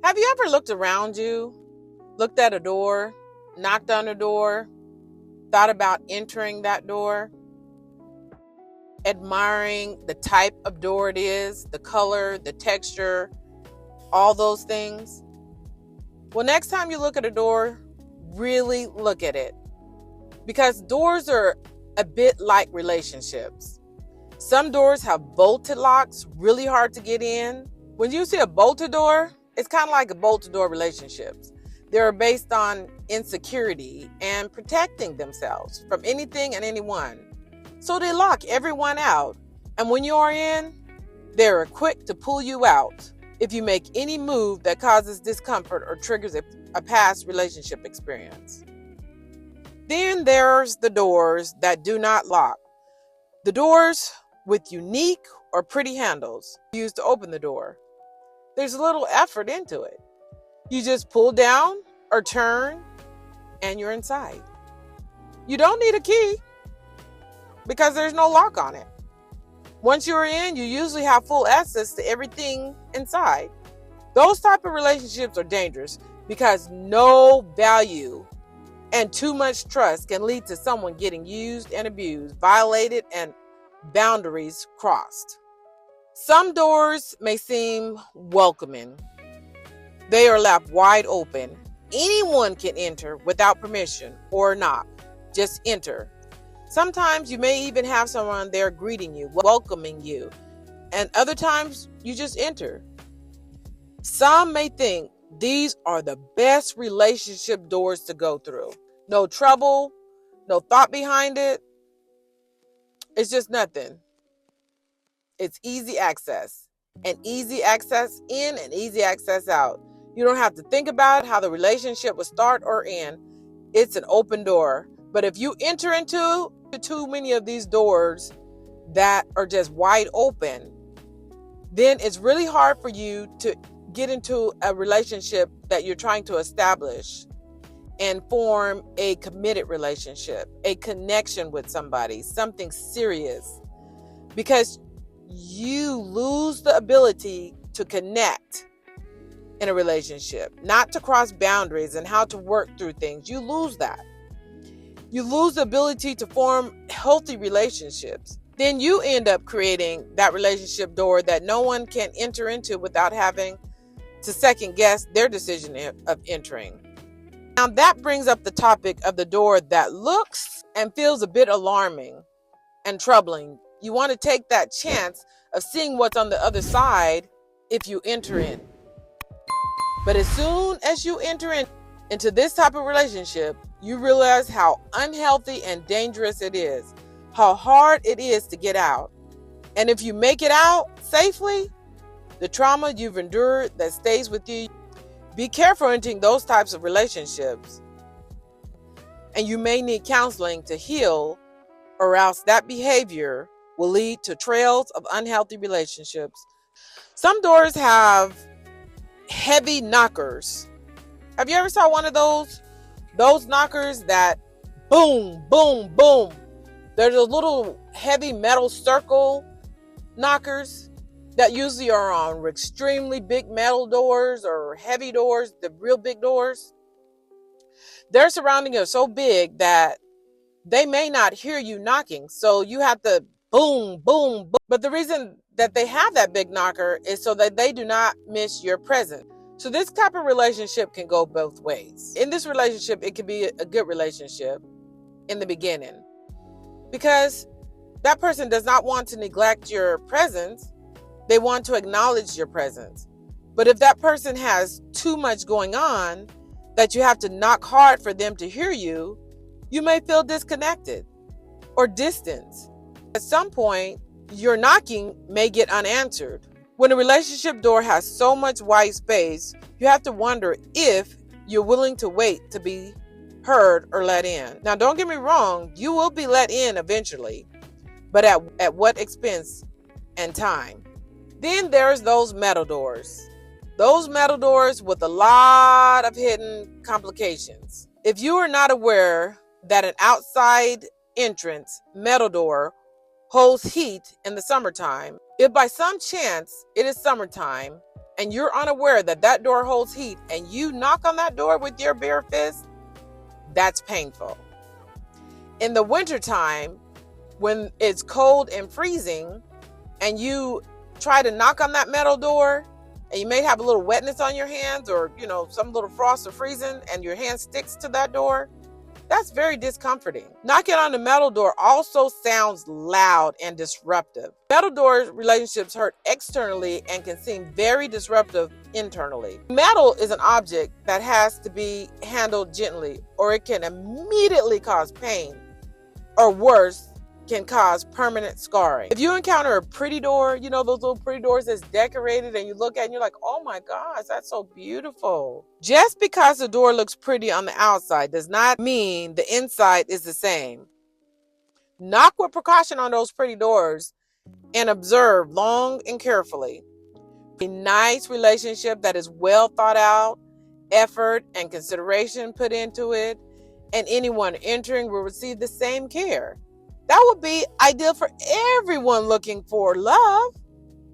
Have you ever looked around you, looked at a door, knocked on a door, thought about entering that door, admiring the type of door it is, the color, the texture, all those things? Well, next time you look at a door, really look at it. Because doors are a bit like relationships. Some doors have bolted locks, really hard to get in. When you see a bolted door, it's kind of like a bolted door relationships. They're based on insecurity and protecting themselves from anything and anyone. So they lock everyone out. And when you're in, they're quick to pull you out if you make any move that causes discomfort or triggers a past relationship experience. Then there's the doors that do not lock. The doors with unique or pretty handles used to open the door. There's a little effort into it. You just pull down or turn and you're inside. You don't need a key because there's no lock on it. Once you're in, you usually have full access to everything inside. Those type of relationships are dangerous because no value and too much trust can lead to someone getting used and abused, violated, and boundaries crossed. Some doors may seem welcoming. They are left wide open. Anyone can enter without permission or knock. Just enter. Sometimes you may even have someone there greeting you, welcoming you, and other times you just enter. Some may think these are the best relationship doors to go through. No trouble, no thought behind it. It's just nothing. It's easy access, and easy access in and easy access out. You don't have to think about how the relationship will start or end. It's an open door. But if you enter into too many of these doors that are just wide open, then it's really hard for you to get into a relationship that you're trying to establish and form a committed relationship, a connection with somebody, something serious, because you lose the ability to connect in a relationship, not to cross boundaries and how to work through things. You lose that. You lose the ability to form healthy relationships. Then you end up creating that relationship door that no one can enter into without having to second guess their decision of entering. Now that brings up the topic of the door that looks and feels a bit alarming and troubling. You want to take that chance of seeing what's on the other side if you enter in. But as soon as you enter into this type of relationship, you realize how unhealthy and dangerous it is, how hard it is to get out. And if you make it out safely, the trauma you've endured that stays with you. Be careful entering those types of relationships. And you may need counseling to heal, or else that behavior will lead to trails of unhealthy relationships. Some doors have heavy knockers. Have you ever saw one of those? Those knockers that boom, boom, boom. There's a little heavy metal circle knockers that usually are on extremely big metal doors or heavy doors, the real big doors. Their surroundings are so big that they may not hear you knocking. So you have to boom, boom, boom. But the reason that they have that big knocker is so that they do not miss your presence. So this type of relationship can go both ways. In this relationship, it can be a good relationship in the beginning because that person does not want to neglect your presence. They want to acknowledge your presence. But if that person has too much going on that you have to knock hard for them to hear you, you may feel disconnected or distant. At some point, your knocking may get unanswered. When a relationship door has so much white space, you have to wonder if you're willing to wait to be heard or let in. Now, don't get me wrong, you will be let in eventually, but at what expense and time? Then there's those metal doors. Those metal doors with a lot of hidden complications. If you are not aware that an outside entrance metal door holds heat in the summertime, if by some chance it is summertime and you're unaware that that door holds heat and you knock on that door with your bare fist, that's painful. In the wintertime, when it's cold and freezing and you try to knock on that metal door and you may have a little wetness on your hands or, some little frost or freezing and your hand sticks to that door, that's very discomforting. Knocking on the metal door also sounds loud and disruptive. Metal door relationships hurt externally and can seem very disruptive internally. Metal is an object that has to be handled gently, or it can immediately cause pain, or worse, can cause permanent scarring. If you encounter a pretty door, those little pretty doors that's decorated and you look at it and you're like, oh my gosh, that's so beautiful. Just because the door looks pretty on the outside does not mean the inside is the same. Knock with precaution on those pretty doors and observe long and carefully. A nice relationship that is well thought out, effort and consideration put into it, and anyone entering will receive the same care. That would be ideal for everyone looking for love.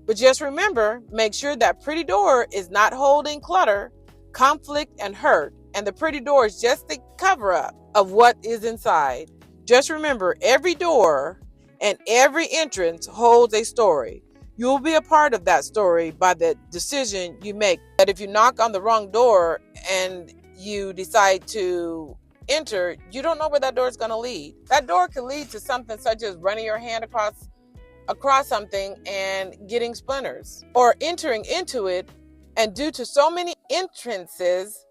But just remember, make sure that pretty door is not holding clutter, conflict, and hurt. And the pretty door is just the cover up of what is inside. Just remember, every door and every entrance holds a story. You will be a part of that story by the decision you make. That if you knock on the wrong door and you decide to enter, you don't know where that door is going to lead. That door can lead to something such as running your hand across something and getting splinters, or entering into it, and due to so many entrances,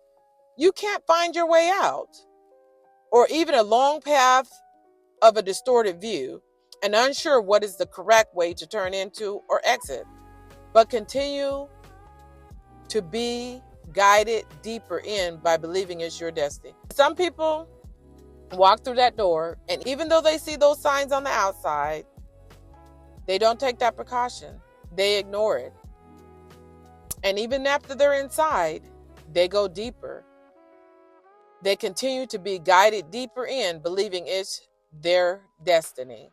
you can't find your way out, or even a long path of a distorted view and unsure what is the correct way to turn into or exit. But continue to be guided deeper in by believing it's your destiny. Some people walk through that door, and even though they see those signs on the outside, they don't take that precaution. They ignore it. And even after they're inside, they go deeper. They continue to be guided deeper in, believing it's their destiny.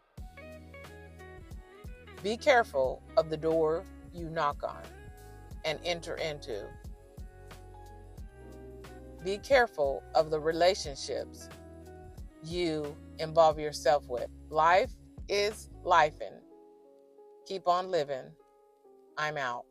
Be careful of the door you knock on and enter into. Be careful of the relationships you involve yourself with. Life is lifing. Keep on living. I'm out.